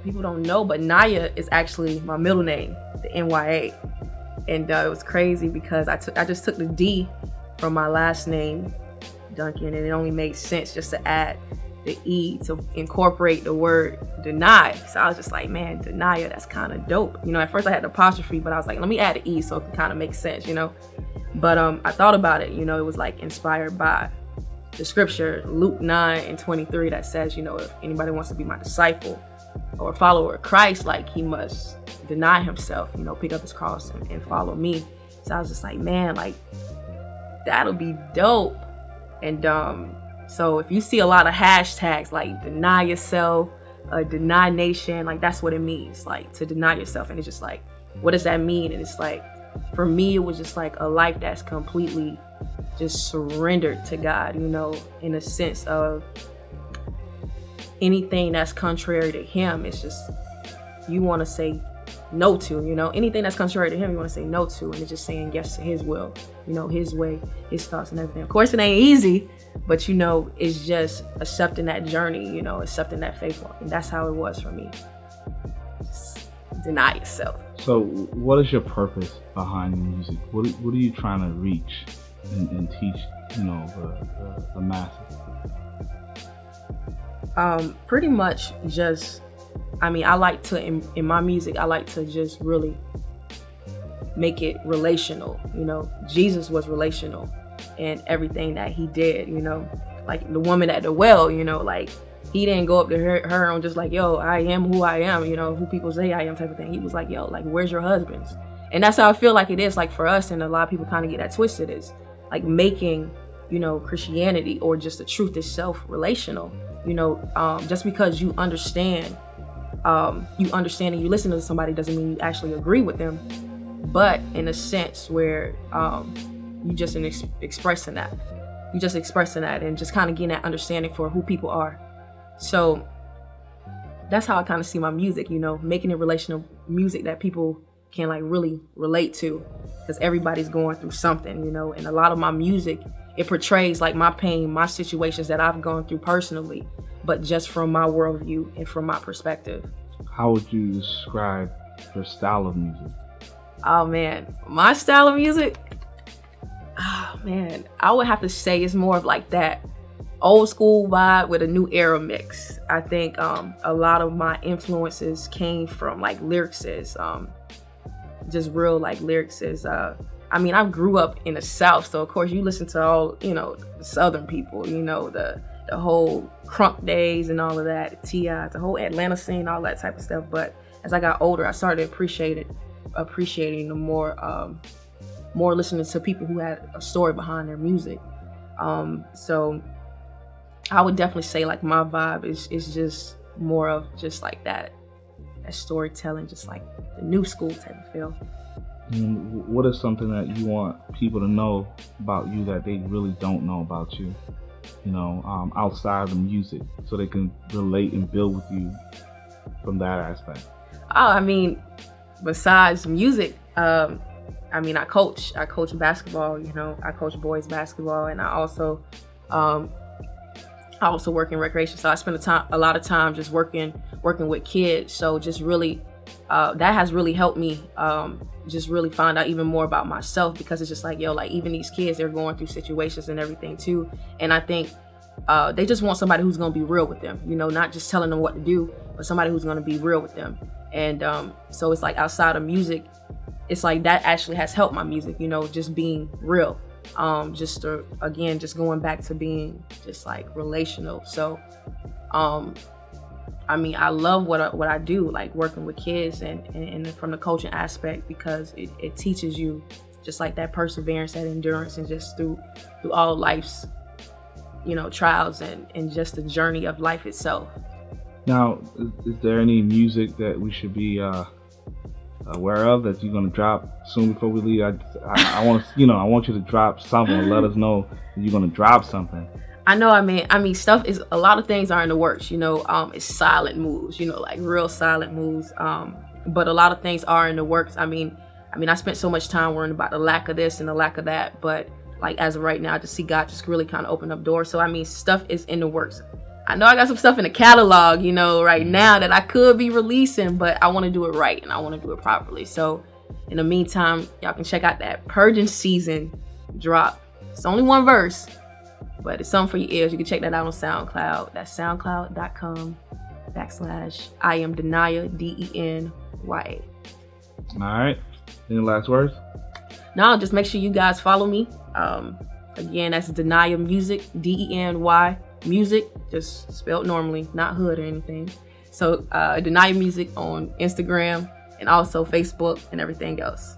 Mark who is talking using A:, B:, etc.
A: people don't know, but Naya is actually my middle name, the NYA. And it was crazy because I just took the D from my last name, Duncan, and it only made sense just to add the E to incorporate the word deny. So I was just like, man, DeNya, that's kind of dope. You know, at first I had the apostrophe, but I was like, let me add the E so it can kind of make sense, you know. But I thought about it, you know, it was like inspired by the scripture, Luke 9:23, that says, you know, if anybody wants to be my disciple or follower of Christ, like he must deny himself, you know, pick up his cross and follow me. So I was just like, man, like that'll be dope. And so if you see a lot of hashtags like deny yourself, deny nation, like that's what it means, like to deny yourself. And it's just like, what does that mean? And it's like, for me, it was just like a life that's completely just surrendered to God, you know, in a sense of anything that's contrary to him. It's just, you want to say no to, you know, anything that's contrary to him, you want to say no to, and it's just saying yes to his will, you know, his way, his thoughts and everything. Of course, it ain't easy, but you know, it's just accepting that journey, you know, accepting that faith walk. And that's how it was for me. Just deny yourself.
B: So what is your purpose behind the music? What are you trying to reach and teach, you know, the masses?
A: Pretty much just, I mean, I like to, in my music, I like to just really make it relational. You know, Jesus was relational in everything that he did, you know, like the woman at the well, you know, like he didn't go up to her and just like, yo, I am who I am, you know, who people say I am type of thing. He was like, yo, like, where's your husbands? And that's how I feel like it is, like for us, and a lot of people kind of get that twisted, is like making, you know, Christianity or just the truth itself relational. You know, just because you understand and you listen to somebody doesn't mean you actually agree with them, but in a sense where you just expressing that. You just expressing that and just kind of getting that understanding for who people are. So that's how I kind of see my music, you know, making it relational music that people can like really relate to, because everybody's going through something, you know, and a lot of my music, it portrays like my pain, my situations that I've gone through personally, but just from my worldview and from my perspective.
B: How would you describe your style of music?
A: Oh man, my style of music, oh man, I would have to say it's more of like that old school vibe with a new era mix. I think a lot of my influences came from like lyricists, just real like lyricists. I mean, I grew up in the South, so of course you listen to all, you know, the Southern people, you know, the whole crunk days and all of that, T.I., the whole Atlanta scene, all that type of stuff. But as I got older, I started appreciating the more listening to people who had a story behind their music. So I would definitely say like my vibe is just more of just like that storytelling, just like the new school type of feel.
B: And what is something that you want people to know about you that they really don't know about you, you know, outside of the music, so they can relate and build with you from that aspect?
A: Oh, I mean, besides music, I mean, I coach basketball, you know, I coach boys basketball, and I also work in recreation. So I spend a lot of time just working with kids. So just really, that has really helped me just really find out even more about myself, because it's just like, yo, like even these kids, they're going through situations and everything too. And I think they just want somebody who's going to be real with them, you know, not just telling them what to do, but somebody who's going to be real with them. And so it's like outside of music, it's like that actually has helped my music, you know, just being real. Just going back to being just like relational. So, I mean, I love what I do, like working with kids and from the coaching aspect, because it teaches you just like that perseverance, that endurance, and just through all life's, you know, trials and just the journey of life itself.
B: Now, is there any music that we should be aware of that you're going to drop soon before we leave? I want you to drop something. Let us know that you're going to drop something.
A: I know. I mean, stuff is, a lot of things are in the works. You know, it's silent moves. You know, like real silent moves. But a lot of things are in the works. I mean, I spent so much time worrying about the lack of this and the lack of that. But like as of right now, I just see God just really kind of open up doors. So I mean, stuff is in the works. I know I got some stuff in the catalog, you know, right now that I could be releasing, but I want to do it right and I want to do it properly. So in the meantime, y'all can check out that Purging Season drop. It's only one verse, but it's something for your ears. You can check that out on SoundCloud. That's soundcloud.com/I am DeNya, DENYA.
B: All right. Any last words?
A: No, just make sure you guys follow me. Again, that's DeNya Music, DENY Music, just spelled normally, not hood or anything. So DeNya Music on Instagram and also Facebook and everything else.